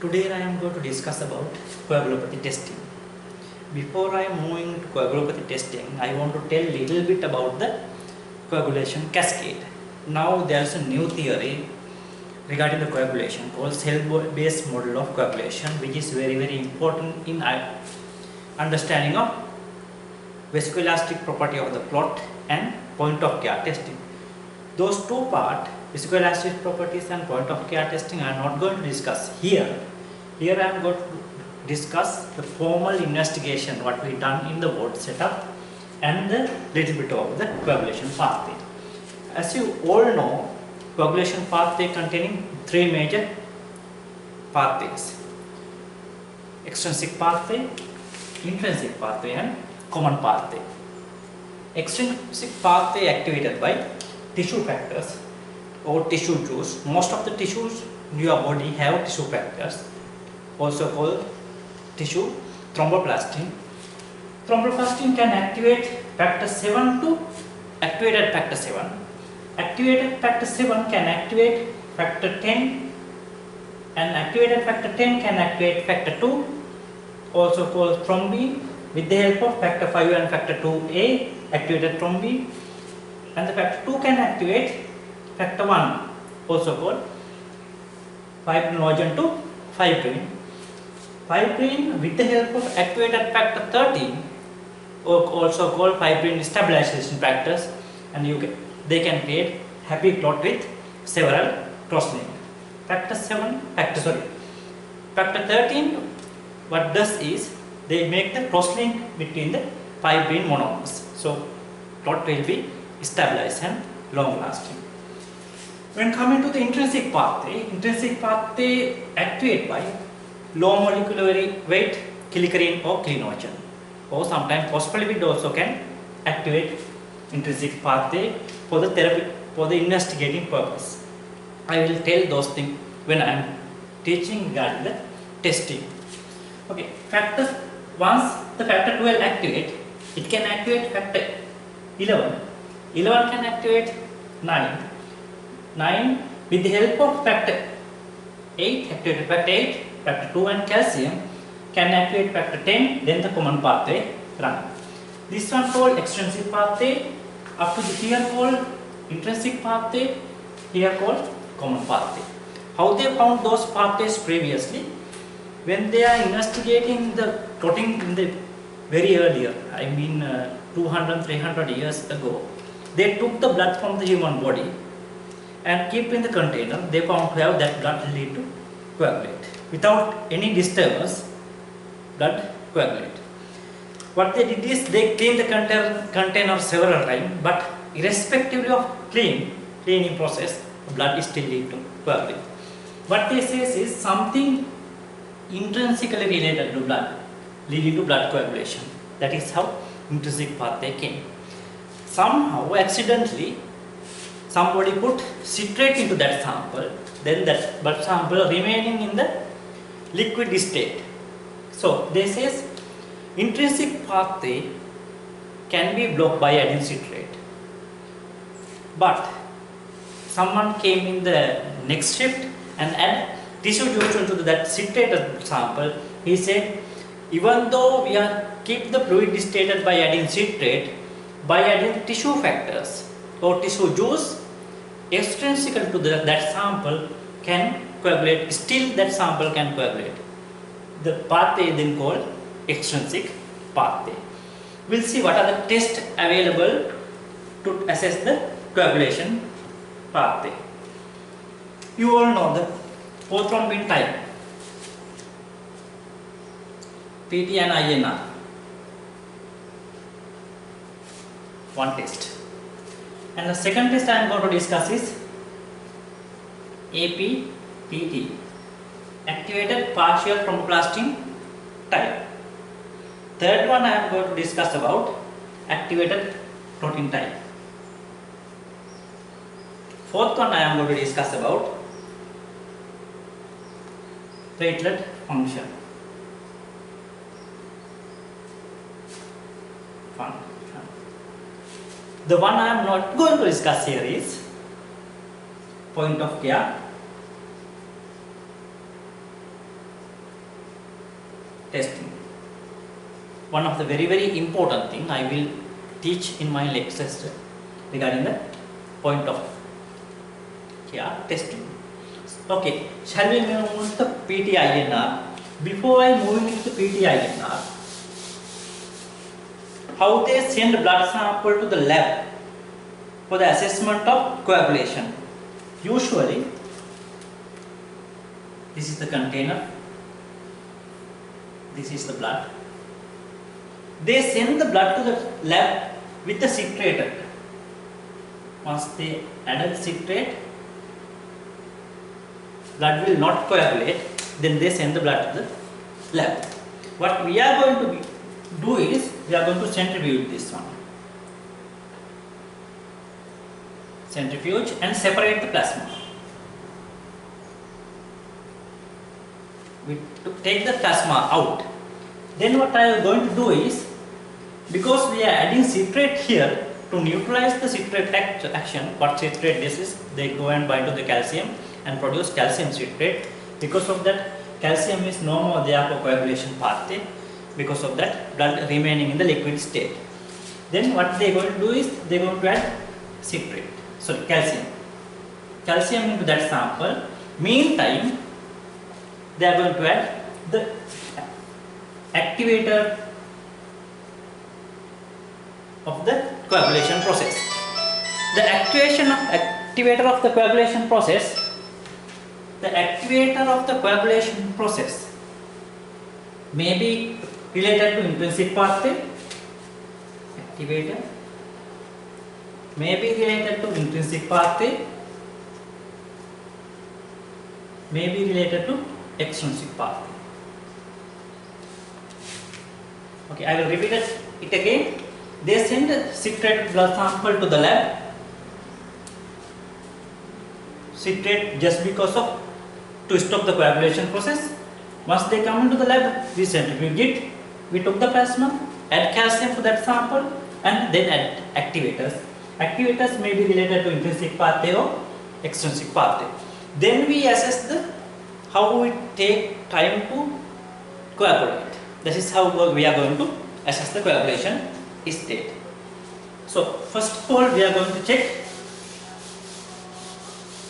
Today I am going to discuss about coagulopathy testing. Before I am moving to coagulopathy testing, I want to tell a little bit about the coagulation cascade. Now there is a new theory regarding the coagulation called cell-based model of coagulation, which is very important in understanding of viscoelastic property of the clot and point of care testing. Those two parts, viscoelastic properties and point of care testing, I am not going to discuss here. Here I am going to discuss the formal investigation what we done in the ward setup and the little bit of the coagulation pathway. As you all know, coagulation pathway containing three major pathways: extrinsic pathway, intrinsic pathway and common pathway. Extrinsic pathway activated by tissue factors or tissue juice. Most of the tissues in your body have tissue factors, also called tissue thromboplastin. Thromboplastin can activate factor 7 to activated factor 7. Activated factor 7 can activate factor 10, and activated factor 10 can activate factor 2, also called thrombin, with the help of factor 5 and factor 2a activated thrombin. And the factor 2 can activate factor 1, also called fibrinogen to fibrin. Fibrin with the help of activated factor 13, or also called fibrin stabilization factors, and they can create happy clot with several cross-links. Factor 13, what does is they make the cross-link between the fibrin monomers. So clot will be stabilized and long-lasting. When coming to the intrinsic pathway activated by low molecular weight killicarine or clinogen, or sometimes phospholipid also can activate intrinsic pathway for the therapy, for the investigating purpose. I will tell those things when I am teaching regarding the testing. Okay, once the factor 12 activate, it can activate factor 11. 11 can activate 9 with the help of factor 8, activated factor 8, factor 2 and calcium can activate factor 10, then the common pathway run. This one called extrinsic pathway, up to the here called intrinsic pathway, here called common pathway. How they found those pathways previously? When they are investigating the clotting in the very earlier, 200-300 years ago, they took the blood from the human body and keep in the container. They found to have that blood lead to coagulate. Without any disturbance, blood coagulate. What they did is they cleaned the container several times, but irrespectively of cleaning process, blood is still lead to coagulate. What they say is something intrinsically related to blood leading to blood coagulation. That is how intrinsic pathway came. Somehow accidentally somebody put citrate into that sample, then that blood sample remaining in the liquid state. So they says intrinsic pathway can be blocked by adding citrate, but someone came in the next shift and add tissue juice into that citrated sample. He said, even though we are keep the fluid stated by adding citrate, by adding tissue factors or tissue juice extrinsical to that sample can coagulate, still that sample can coagulate. The pathway is then called extrinsic pathway. We'll see what are the tests available to assess the coagulation pathway. You all know the prothrombin type, PT and INR. One test. And the second test I am going to discuss is APPT, activated partial thromboplastin type. Third one I am going to discuss about activated protein type. Fourth one I am going to discuss about platelet function. The one I am not going to discuss here is point of care testing. One of the very important thing I will teach in my lectures regarding the point of testing. Okay, shall we move to the PT-INR? Before I moving into PT-INR, how they send blood sample to the lab for the assessment of coagulation? Usually, this is the container, this is the blood. They send the blood to the lab with the citrate. Once they add the citrate, blood will not coagulate, then they send the blood to the lab. What we are going to do is, we are going to centrifuge this one. Centrifuge and separate the plasma. We take the plasma out. Then what I am going to do is, because we are adding citrate here, to neutralize the citrate action, what citrate this is, they go and bind to the calcium and produce calcium citrate. Because of that, calcium is no more there for coagulation pathway. Because of that, blood remaining in the liquid state. Then what they are going to do is, they are going to add calcium. Calcium into that sample. Meantime, they are going to add the activator of the coagulation process. The activator of the coagulation process. The activator of the coagulation process may be related to intrinsic pathway. Activator may be related to intrinsic pathway, may be related to extrinsic pathway. Okay, I will repeat it again. They send a citrate blood sample to the lab. Citrate just because of to stop the coagulation process. Once they come into the lab, we centrifuge it. We took the plasma, add calcium to that sample, and then add activators. Activators may be related to intrinsic pathway or extrinsic pathway. Then we assess how it take time to coagulate. This is how we are going to assess the coagulation state. So first of all, we are going to check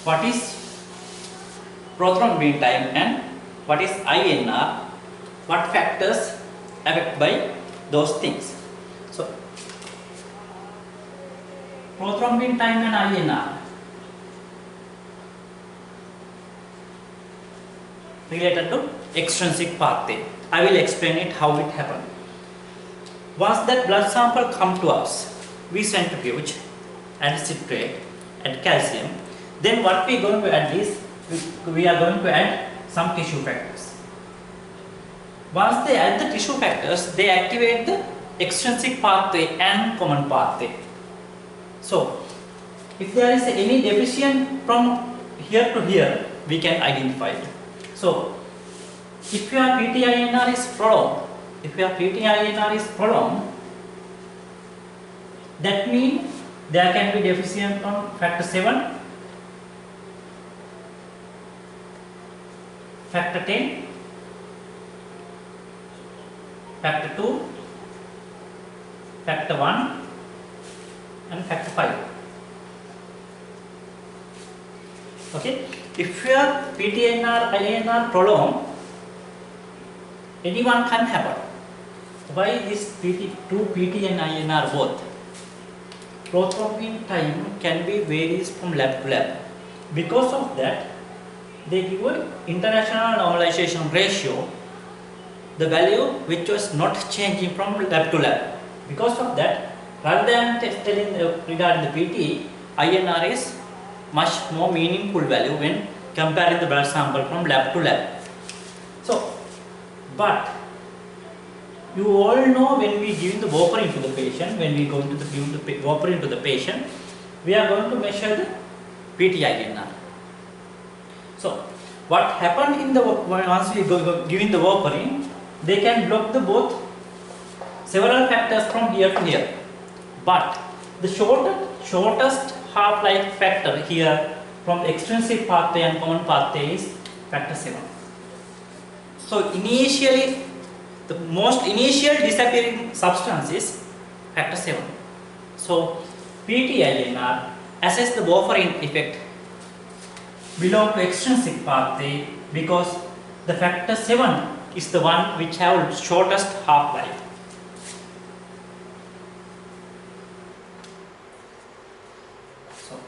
what is prothrombin time and what is INR, what factors affect by those things. So prothrombin time and INR related to extrinsic pathway. I will explain it how it happened. Once that blood sample come to us, we centrifuge, add citrate, add calcium. Then what we are going to add is, we are going to add some tissue factors. Once they add the tissue factors, they activate the extrinsic pathway and common pathway. So, if there is any deficient from here to here, we can identify it. So, if your PT-INR is prolonged, that means there can be deficient on factor 7, factor 10, factor 2, factor 1 and factor 5. Okay, if your PT-INR, INR prolonged, anyone can happen. Why this PT and INR both? Prothrombin time can be varies from lab to lab. Because of that, they give an international normalization ratio, the value which was not changing from lab to lab. Because of that, rather than telling regarding the PT, INR is much more meaningful value when comparing the blood sample from lab to lab. So, but you all know when we give the warfarin to the patient, when we go to give the warfarin to the patient, we are going to measure the PT-INR. So, what happened in the once we go giving the warfarin, they can block the both several factors from here to here. But the shortest half-life factor here from extrinsic pathway and common pathway is factor 7. So initially the most initial disappearing substance is factor 7. So PTINR assess the warfarin effect belong to extrinsic pathway because the factor 7 is the one which have shortest half-life. So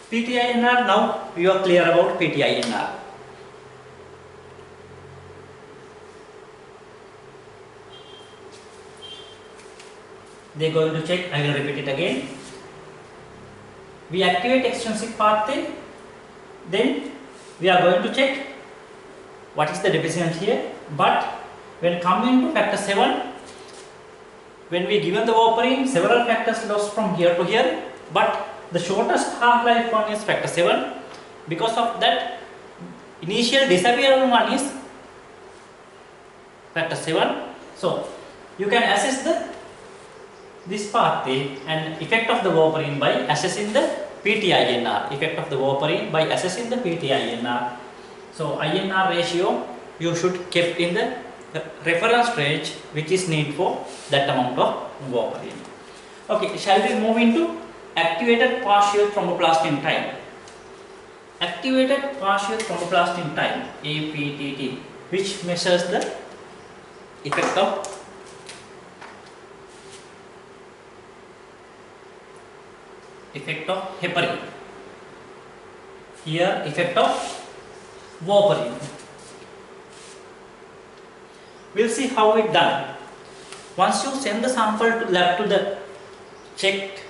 PTINR, now you are clear about PTINR. They are going to check, I will repeat it again. We activate extrinsic pathway, then we are going to check what is the deficient here. But when coming to factor 7, when we given the warfarin, several factors lost from here to here, but the shortest half-life one is factor 7. Because of that, initial disappearing one is factor 7. So you can assess this pathway and effect of the warfarin by assessing the PTINR. Effect of the warfarin by assessing the PTINR. So INR ratio you should keep in the reference range which is need for that amount of warfarin. Okay, shall we move into activated partial thromboblast in time? Activated partial thromboblast in time, APTT, which measures the effect of heparin. Here effect of warfarin. We'll see how it done. Once you send the sample to lab to the checked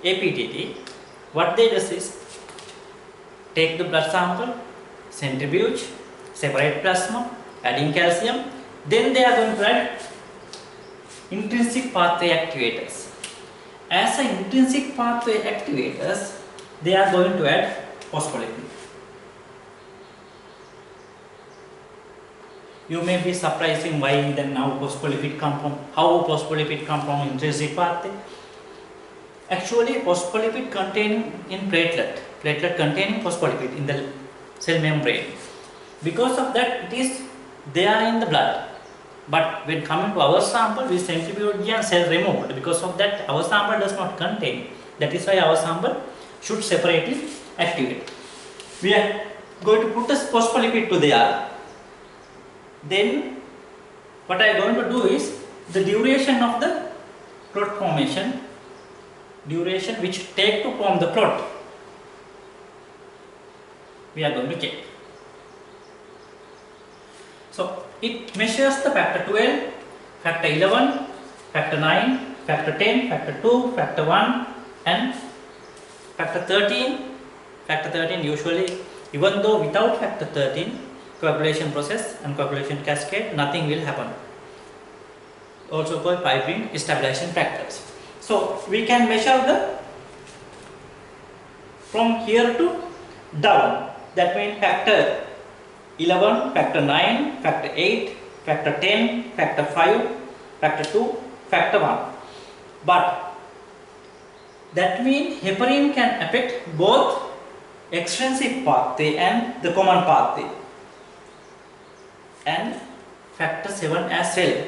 APTT, what they do is take the blood sample, centrifuge, separate plasma, adding calcium, then they are going to add intrinsic pathway activators. As an intrinsic pathway activators, they are going to add phospholipid. You may be surprising why then now phospholipid come from, how phospholipid come from intrinsic pathway. Actually, phospholipid containing in platelet containing phospholipid in the cell membrane. Because of that, they are in the blood. But when coming to our sample, we centrifuge and cell removed. Because of that, our sample does not contain. That is why our sample should separately activate. We are going to put the phospholipid to there. Then what I am going to do is the duration of the clot formation, duration which take to form the clot, we are going to check. So it measures the factor 12, factor 11, factor 9, factor 10, factor 2, factor 1 and factor 13. Factor 13 usually, even though without factor 13, coagulation process and coagulation cascade, nothing will happen. Also called fibrin stabilization factors. So we can measure from here to down. That means factor 11, factor 9, factor 8, factor 10, factor 5, factor 2, factor 1. But that means heparin can affect both extrinsic pathway and the common pathway, and factor 7 as well.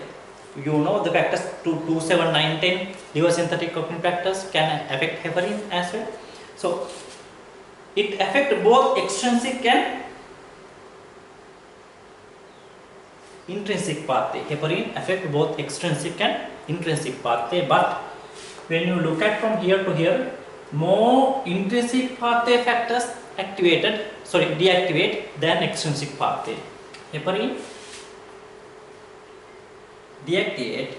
You know the factors 2, 7, 9, 10 liver synthetic coupling factors can affect heparin as well. So it affects both extrinsic and intrinsic pathway. Heparin affect both extrinsic and intrinsic pathway, but when you look at from here to here, more intrinsic pathway factors deactivate than extrinsic pathway. Heparin deactivate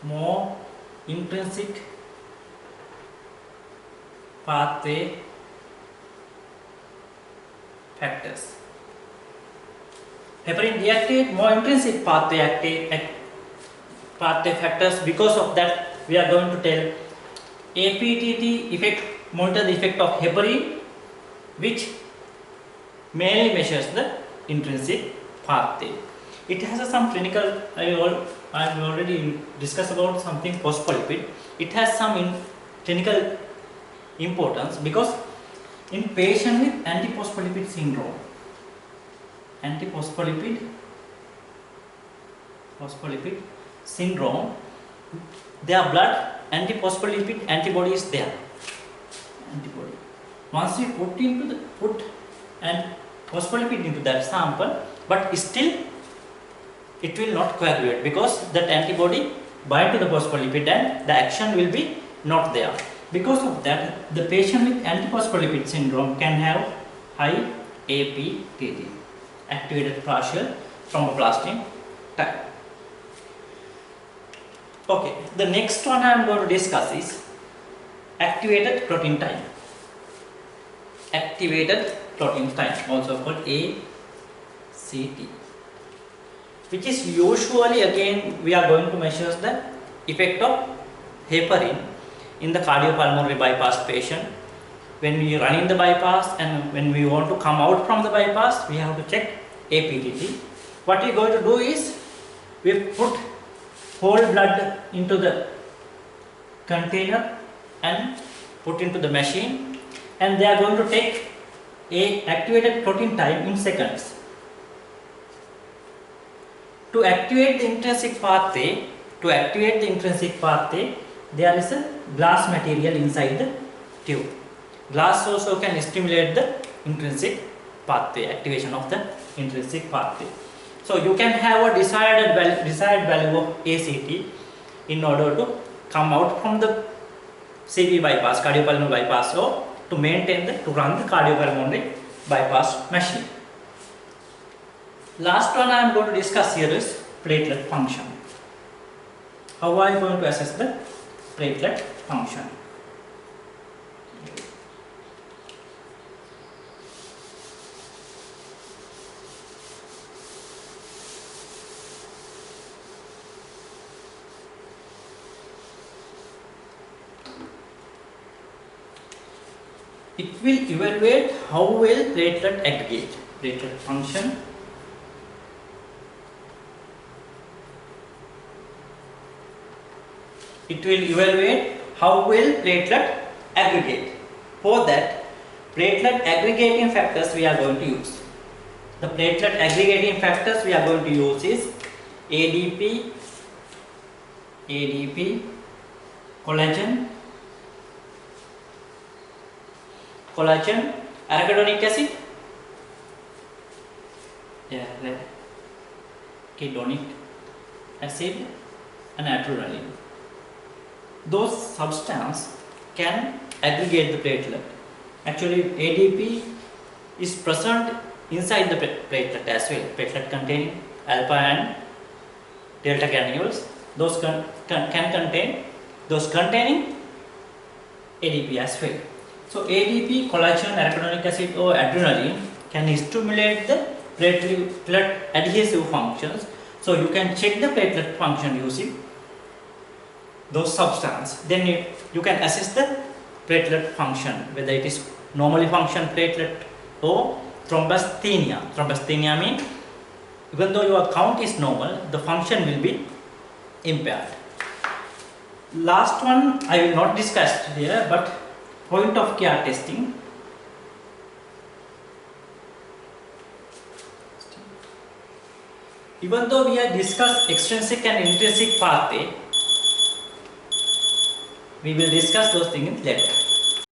more intrinsic pathway factors. Heparin deactivate more intrinsic pathway factors. Because of that, we are going to tell APTT effect, monitor the effect of heparin, which mainly measures the intrinsic pathway. It has some clinical, I have already discussed about something phospholipid. It has some clinical importance because in patient with antiphospholipid syndrome, antiphospholipid syndrome, their blood antiphospholipid antibody is there. Antibody. Once we put and phospholipid into that sample, but still it will not coagulate because that antibody bind to the phospholipid and the action will be not there. Because of that, the patient with antiphospholipid syndrome can have high APTT, activated partial thromboplastin type. Okay, the next one I am going to discuss is activated protein time. Activated protein time, also called ACT, which is usually, again we are going to measure the effect of heparin in the cardiopulmonary bypass patient. When we run in the bypass and when we want to come out from the bypass, we have to check APTT. What we are going to do is, we put whole blood into the container and put into the machine, and they are going to take a activated protein time in seconds. To activate the intrinsic pathway, there is a glass material inside the tube. Glass also can stimulate the intrinsic pathway, activation of the intrinsic pathway. So you can have a desired value of ACT in order to come out from the CV bypass, cardiopulmonary bypass, or to run the cardiopulmonary bypass machine. Last one I am going to discuss here is platelet function. How are you going to assess the platelet function? It will evaluate how well platelet aggregate, platelet function. It will evaluate how well platelet aggregate. For that, platelet aggregating factors we are going to use. The platelet aggregating factors we are going to use is ADP, collagen, arachidonic acid, arachidonic acid, and adrenaline. Those substances can aggregate the platelet. Actually, ADP is present inside the platelet as well. Platelet containing alpha and delta granules. Those can contain those containing ADP as well. So ADP, collagen, arachidonic acid, or adrenaline can stimulate the platelet adhesive functions. So you can check the platelet function using those substances. Then you can assess the platelet function, whether it is normally function platelet or thrombasthenia. Thrombasthenia means even though your count is normal, the function will be impaired. Last one I will not discuss here, but point of care testing. Even though we have discussed extrinsic and intrinsic pathway, we will discuss those things later.